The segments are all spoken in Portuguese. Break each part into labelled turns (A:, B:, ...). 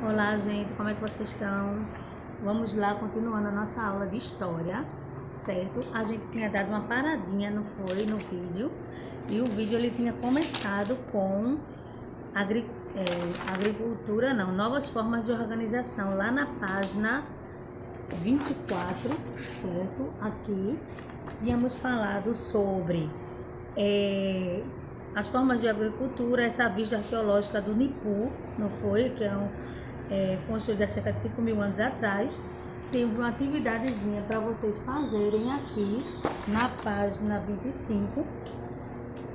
A: Olá, gente, como é que vocês estão? Vamos lá, continuando a nossa aula de história, certo? A gente tinha dado uma paradinha, não foi, no vídeo, e o vídeo ele tinha começado com agricultura, não, novas formas de organização, lá na página 24, certo? Aqui, tínhamos falado sobre as formas de agricultura, essa vista arqueológica do Nipu, não foi? Que construído há cerca de 5.000 anos atrás. Tem uma atividadezinha para vocês fazerem aqui na página 25.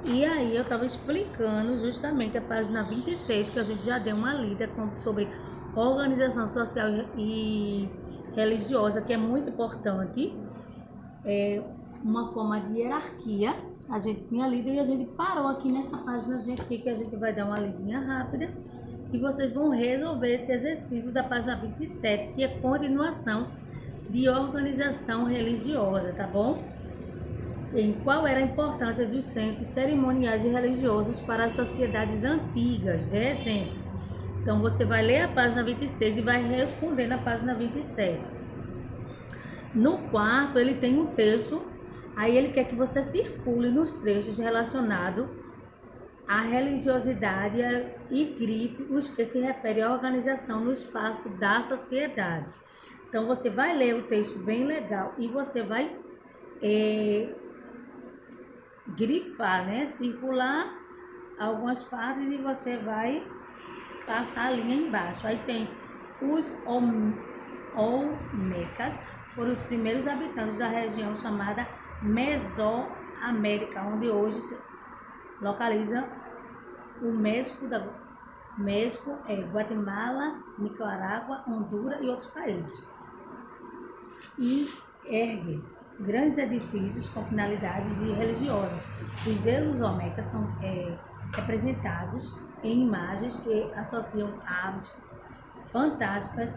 A: E aí eu estava explicando justamente a página 26, que a gente já deu uma lida sobre organização social e religiosa, que é muito importante. Uma forma de hierarquia, a gente tinha lido e a gente parou aqui nessa páginazinha aqui, que a gente vai dar uma lidinha rápida e vocês vão resolver esse exercício da página 27, que é continuação de organização religiosa, tá bom? Em qual era a importância dos centros cerimoniais e religiosos para as sociedades antigas, de exemplo. Então você vai ler a página 26 e vai responder na página 27. No quarto, ele tem um texto, aí ele quer que você circule nos trechos relacionados à religiosidade e grife os que se referem à organização no espaço da sociedade. Então, você vai ler o texto bem legal e você vai grifar, né? Circular algumas partes e você vai passar a linha embaixo. Aí tem os Olmecas, foram os primeiros habitantes da região chamada Mesoamérica, onde hoje se localiza o México, Guatemala, Nicarágua, Honduras e outros países. E ergue grandes edifícios com finalidades religiosas. Os deuses Olmecas são representados em imagens que associam aves fantásticas,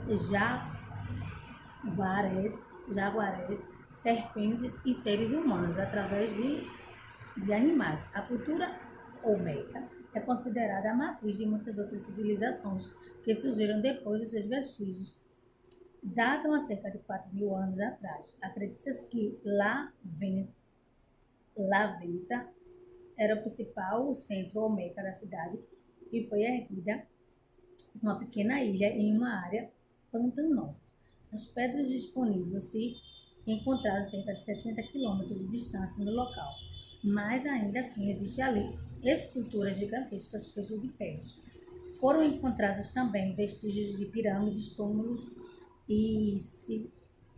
A: jaguarés, serpentes e seres humanos através de animais. A cultura olmeca é considerada a matriz de muitas outras civilizações que surgiram depois dos seus vestígios. Datam a cerca de 4.000 anos atrás. Acredita-se que La Venta era o principal centro olmeca da cidade e foi erguida uma pequena ilha em uma área pantanosa. As pedras disponíveis se encontraram a cerca de 60 quilômetros de distância do local, mas ainda assim existe ali esculturas gigantescas feitas de pedras. Foram encontrados também vestígios de pirâmides, túmulos e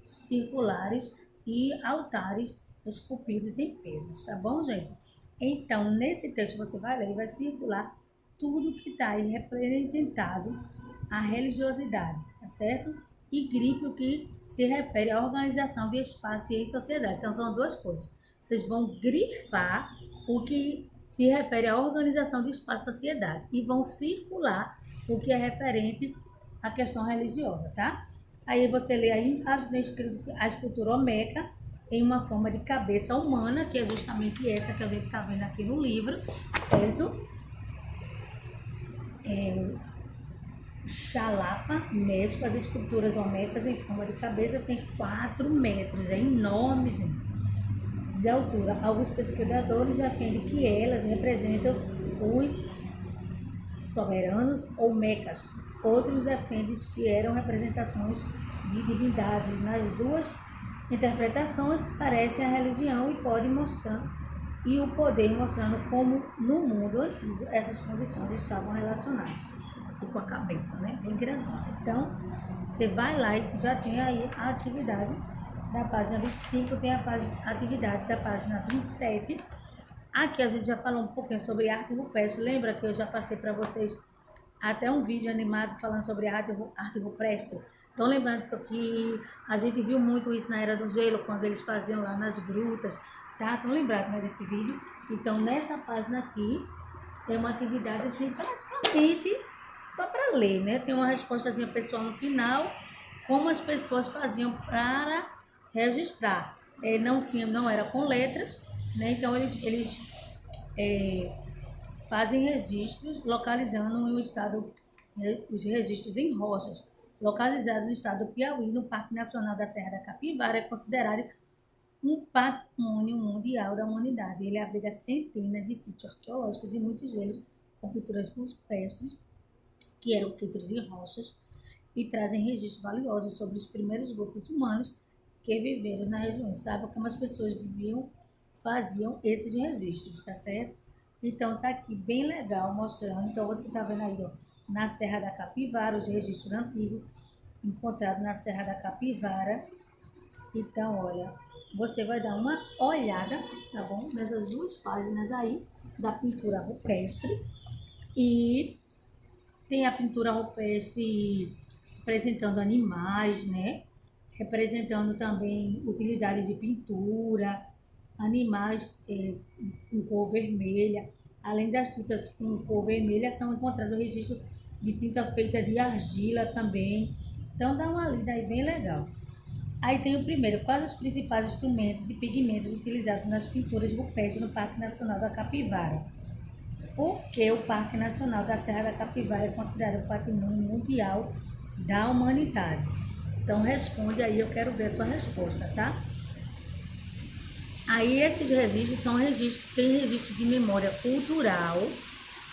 A: circulares e altares esculpidos em pedras, tá bom, gente? Então, nesse texto você vai ler e vai circular tudo que está aí representado à religiosidade, tá certo? E grife o que se refere à organização de espaço e sociedade. Então, são duas coisas. Vocês vão grifar o que se refere à organização de espaço e sociedade e vão circular o que é referente à questão religiosa, tá? Aí você lê aí embaixo a escultura olmeca em uma forma de cabeça humana, que é justamente essa que a gente está vendo aqui no livro, certo? Xalapa, México, as esculturas olmecas em forma de cabeça tem 4 metros, é enorme, gente, de altura. Alguns pesquisadores defendem que elas representam os soberanos olmecas. Outros defendem que eram representações de divindades. Nas duas interpretações aparece a religião e o poder mostrando como no mundo antigo essas condições estavam relacionadas. E com a cabeça, né, bem grandona. Então, você vai lá e já tem aí a atividade da página 25, tem a atividade da página 27. Aqui a gente já falou um pouquinho sobre arte rupestre. Lembra que eu já passei para vocês até um vídeo animado falando sobre arte rupestre? Então, lembrando disso aqui, a gente viu muito isso na Era do Gelo, quando eles faziam lá nas grutas, tá? Estão lembrados, né, desse vídeo? Então, nessa página aqui, é uma atividade, assim, praticamente só para ler, né? Tem uma respostazinha pessoal no final, como as pessoas faziam para registrar. Não era com letras, né? Então, eles fazem registros localizando o estado os registros em rochas, localizado no estado do Piauí, no Parque Nacional da Serra da Capivara, é considerado um patrimônio mundial da humanidade. Ele abriga centenas de sítios arqueológicos e muitos deles com pinturas rupestres que eram feitos de rochas e trazem registros valiosos sobre os primeiros grupos humanos que viveram na região. Sabe como as pessoas viviam, faziam esses registros, tá certo? Então tá aqui bem legal mostrando. Então você tá vendo aí, ó, na Serra da Capivara, os registros antigos encontrados na Serra da Capivara. Então, olha, você vai dar uma olhada, tá bom? Nessas duas páginas aí da pintura rupestre. E tem a pintura rupestre representando animais, né? Representando também utilidades de pintura, animais com cor vermelha. Além das tintas com cor vermelha, são encontrados registros de tinta feita de argila também. Então dá uma lida aí bem legal. Aí tem o primeiro, quais os principais instrumentos e pigmentos utilizados nas pinturas rupestres no Parque Nacional da Capivara? Por que o Parque Nacional da Serra da Capivara é considerado patrimônio mundial da humanidade? Então responde aí, eu quero ver a tua resposta, tá? Aí esses registros são registros, tem registro de memória cultural,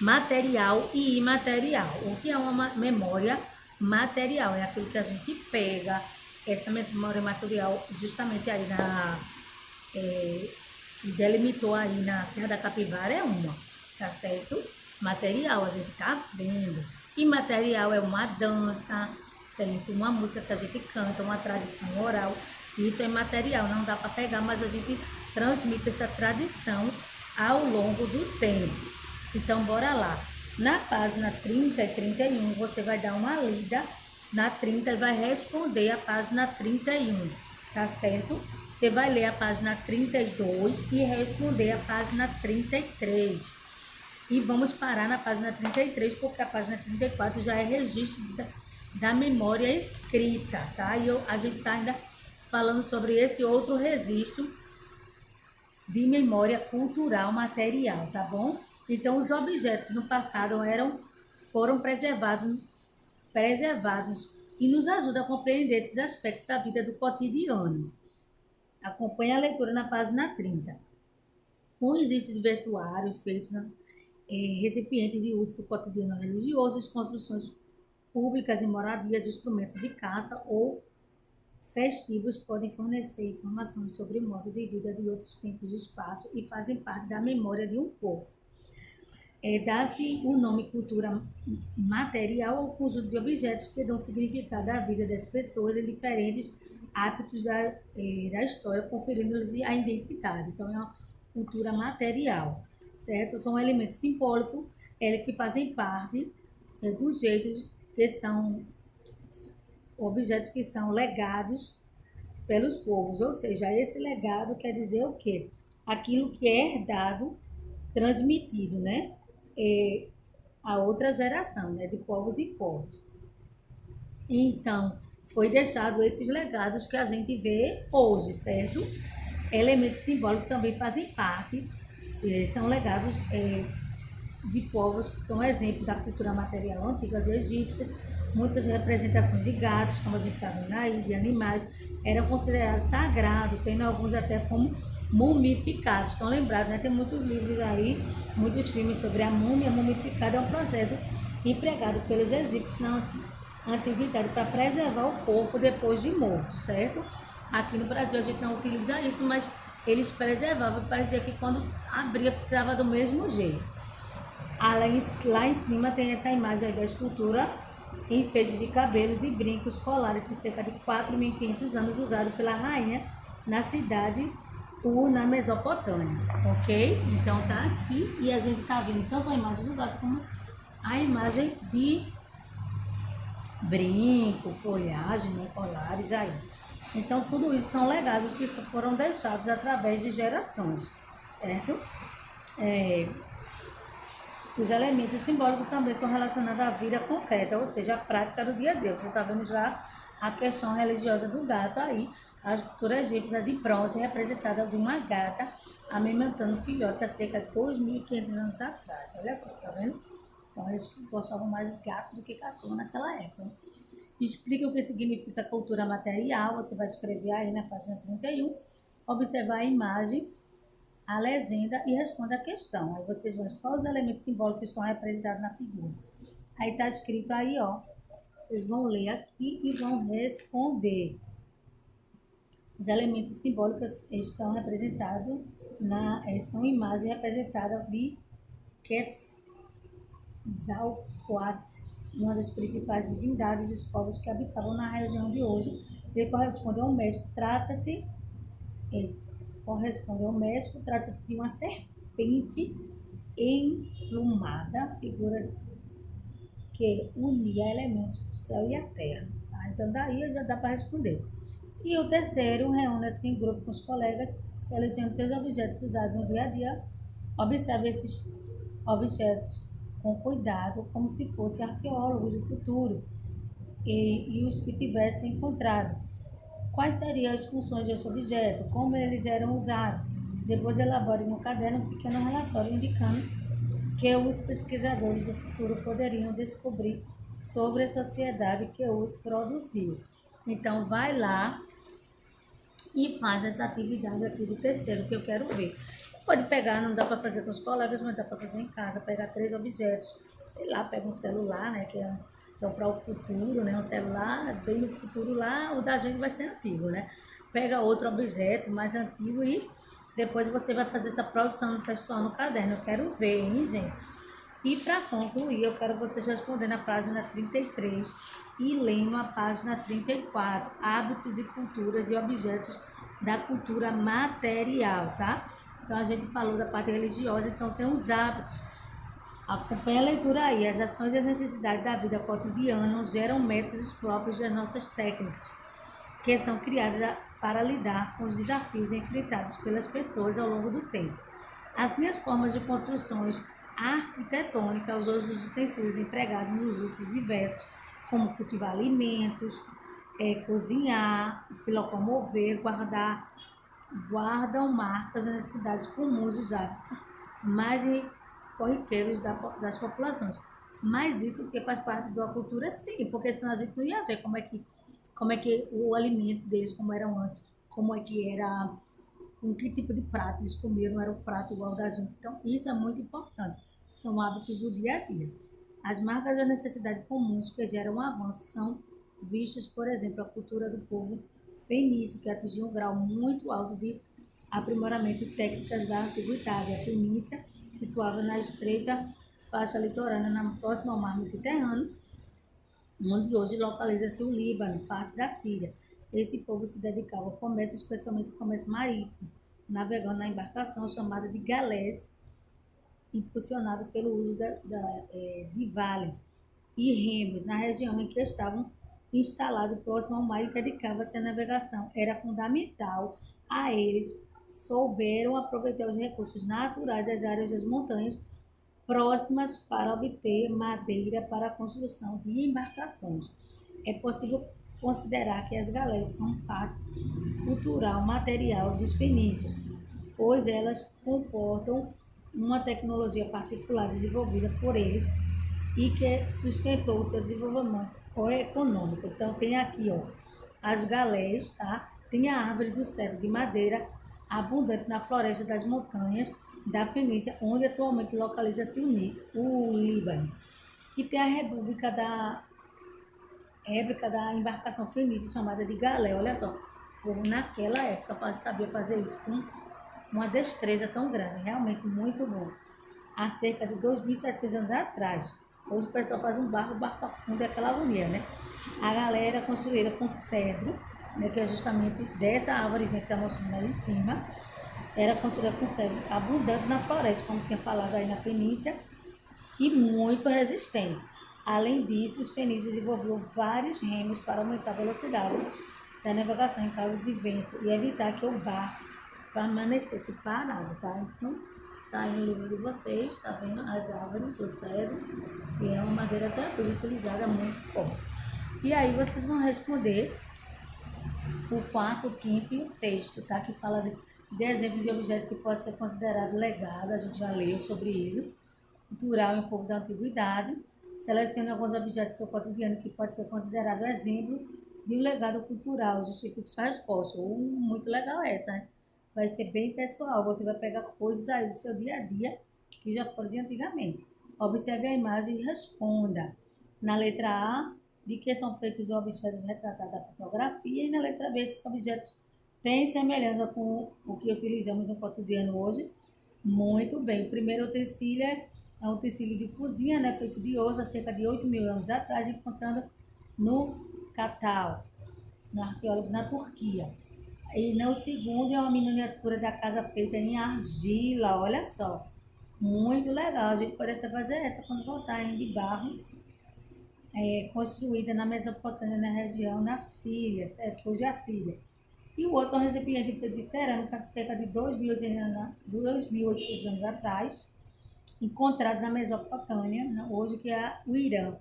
A: material e imaterial. O que é uma memória material? É aquilo que a gente pega, essa memória material justamente aí que delimitou aí na Serra da Capivara é uma, tá certo? Material, a gente tá vendo. Imaterial é uma dança, certo? Uma música que a gente canta, uma tradição oral. Isso é material, não dá para pegar, mas a gente transmite essa tradição ao longo do tempo. Então, bora lá. Na página 30 e 31, você vai dar uma lida na 30 e vai responder a página 31, tá certo? Você vai ler a página 32 e responder a página 33. E vamos parar na página 33, porque a página 34 já é registro da memória escrita, tá? E a gente tá ainda falando sobre esse outro registro de memória cultural material, tá bom? Então, os objetos no passado foram preservados e nos ajuda a compreender esses aspectos da vida do cotidiano. Acompanhe a leitura na página 30. Com estes vestuários feitos recipientes de uso do cotidiano religioso, construções públicas e moradias, instrumentos de caça ou festivos podem fornecer informações sobre o modo de vida de outros tempos e espaço e fazem parte da memória de um povo. Dá-se o nome cultura material ao conjunto de objetos que dão significado à vida das pessoas em diferentes hábitos da história, conferindo-lhes a identidade. Então, é uma cultura material, certo? São elementos simbólicos que fazem parte dos jeitos que são objetos que são legados pelos povos, ou seja, esse legado quer dizer o quê? Aquilo que é herdado, transmitido, né? A outra geração, né? De povos e povos. Então, foi deixado esses legados que a gente vê hoje, certo? Elementos simbólicos também fazem parte, são legados de povos que são exemplos da cultura material antiga dos egípcios. Muitas representações de gatos, como a gente está vendo aí, de animais, eram considerados sagrados, tendo alguns até como mumificados. Estão lembrados, né? Tem muitos livros aí, muitos filmes sobre a múmia. Mumificada é um processo empregado pelos egípcios na antiguidade para preservar o corpo depois de morto, certo? Aqui no Brasil a gente não utiliza isso, mas eles preservavam, parecia que quando abria ficava do mesmo jeito. Lá em cima tem essa imagem aí da escultura, enfeites de cabelos e brincos colares de cerca de 4.500 anos, usado pela rainha na cidade na Mesopotâmia, ok? Então tá aqui e a gente tá vendo tanto a imagem do gato como a imagem de brinco, folhagem, né, colares aí. Então tudo isso são legados que foram deixados através de gerações, certo? Os elementos simbólicos também são relacionados à vida concreta, ou seja, a prática do dia a dia. Você está vendo já a questão religiosa do gato aí. A escultura egípcia de bronze representada de uma gata amamentando filhote há cerca de 2.500 anos atrás. Olha só, tá vendo? Então, eles gostavam mais de gato do que cachorro naquela época. Explica o que significa cultura material, você vai escrever aí na página 31, observar a imagem, a legenda e responde a questão. Aí vocês vão ver quais os elementos simbólicos que estão representados na figura. Aí está escrito aí, ó. Vocês vão ler aqui e vão responder. Os elementos simbólicos estão representados são imagens representadas de Quetzalcoatl, uma das principais divindades dos povos que habitavam na região de hoje. Ele corresponde ao México. Trata-se de uma serpente emplumada, figura que unia elementos do céu e a terra. Tá? Então, daí já dá para responder. E o terceiro, reúne-se em grupo com os colegas, selecione 3 objetos usados no dia a dia, observe esses objetos com cuidado, como se fossem arqueólogos do futuro e os que tivessem encontrado. Quais seriam as funções desse objeto? Como eles eram usados? Depois elabore no caderno um pequeno relatório indicando que os pesquisadores do futuro poderiam descobrir sobre a sociedade que os produziu. Então, vai lá e faz essa atividade aqui do terceiro, que eu quero ver. Você pode pegar, não dá para fazer com os colegas, mas dá para fazer em casa, pegar 3 objetos. Sei lá, pega um celular, né, que é então para o futuro, né, um celular, bem no futuro lá, o da gente vai ser antigo, né? Pega outro objeto mais antigo e depois você vai fazer essa produção textual no caderno. Eu quero ver, hein, gente? E para concluir, eu quero vocês responderem na página 33 e lendo a página 34, hábitos e culturas e objetos da cultura material, tá? Então, a gente falou da parte religiosa, então tem os hábitos. Acompanhe a leitura aí. As ações e as necessidades da vida cotidiana geram métodos próprios das nossas técnicas, que são criadas para lidar com os desafios enfrentados pelas pessoas ao longo do tempo. Assim, as formas de construções arquitetônicas, os outros utensílios empregados nos usos diversos, como cultivar alimentos, cozinhar, se locomover, guardam marcas das necessidades comuns dos hábitos mais corriqueiros das populações. Mas isso porque faz parte da cultura, sim, porque senão a gente não ia ver como é que o alimento deles, como eram antes, como é que era, com que tipo de prato eles comiam, não era um prato igual da gente. Então, isso é muito importante. São hábitos do dia a dia. As marcas da necessidade comuns que geram um avanço são vistas, por exemplo, a cultura do povo fenício, que atingiu um grau muito alto de aprimoramento de técnicas da antiguidade. A Fenícia, situada na estreita faixa litorânea, próxima ao mar Mediterrâneo, onde hoje localiza-se o Líbano, parte da Síria. Esse povo se dedicava ao comércio, especialmente ao comércio marítimo, navegando na embarcação chamada de galés, impulsionado pelo uso de vales e remos na região em que estavam instalados próximo ao mar e dedicava-se à navegação. Era fundamental a eles souberam aproveitar os recursos naturais das áreas das montanhas próximas para obter madeira para a construção de embarcações. É possível considerar que as galés são parte cultural material dos fenícios, pois elas comportam uma tecnologia particular desenvolvida por eles e que sustentou o seu desenvolvimento econômico. Então tem aqui, ó, as galés, tá? Tem a árvore do cedro de madeira abundante na floresta das montanhas da Fenícia, onde atualmente localiza-se o Líbano. E tem a réplica da embarcação fenícia chamada de galé. Olha só, o povo naquela época sabia fazer isso com uma destreza tão grande, realmente muito bom. Há cerca de 2.700 anos atrás. Hoje o pessoal faz um barco, o barco afunda, é aquela agonia, né? A galera construída com cedro, né, que é justamente dessa árvorezinha que está mostrando aí em cima, era construída com cedro abundante na floresta, como tinha falado aí na Fenícia, e muito resistente. Além disso, os fenícios desenvolveram vários remos para aumentar a velocidade da navegação em caso de vento e evitar que o barco permanecesse parado, tá? Então, tá aí no livro de vocês, tá vendo as árvores, o cedro, que é uma madeira até hoje utilizada muito forte. E aí vocês vão responder o quarto, o quinto e o sexto, tá? Que fala de exemplos de objeto que pode ser considerado legado, a gente já leu sobre isso. cultural e um pouco da antiguidade. Selecione alguns objetos do seu cotidiano que pode ser considerado exemplo de um legado cultural. Justifique sua resposta. Muito legal essa, né? Vai ser bem pessoal. Você vai pegar coisas aí do seu dia a dia que já foram de antigamente. Observe a imagem e responda. Na letra A, de que são feitos os objetos retratados da fotografia, e na letra B, esses objetos têm semelhança com o que utilizamos no cotidiano hoje. Muito bem. O primeiro utensílio é um utensílio de cozinha, né, feito de osso há cerca de 8.000 anos atrás, encontrando no Catal, no arqueólogo na Turquia. E no segundo é uma miniatura da casa feita em argila, olha só. Muito legal, a gente pode até fazer essa quando voltar em de barro, construída na Mesopotâmia, na região da Síria, certo? Hoje é a Síria. E o outro é um recipiente feito de cerâmica, cerca de 2.800 anos atrás, encontrado na Mesopotâmia, hoje que é o Irã.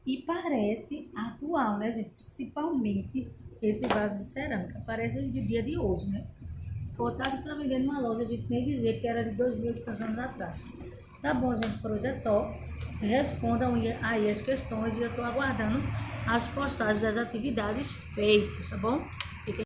A: E parece atual, né, gente? Principalmente esse vaso de cerâmica. Parece de dia de hoje, né? Botado para vender numa loja, a gente nem dizer que era de 2.800 anos atrás. Tá bom, gente, por hoje é só. Respondam aí as questões e eu estou aguardando as postagens das atividades feitas, tá bom? Fiquem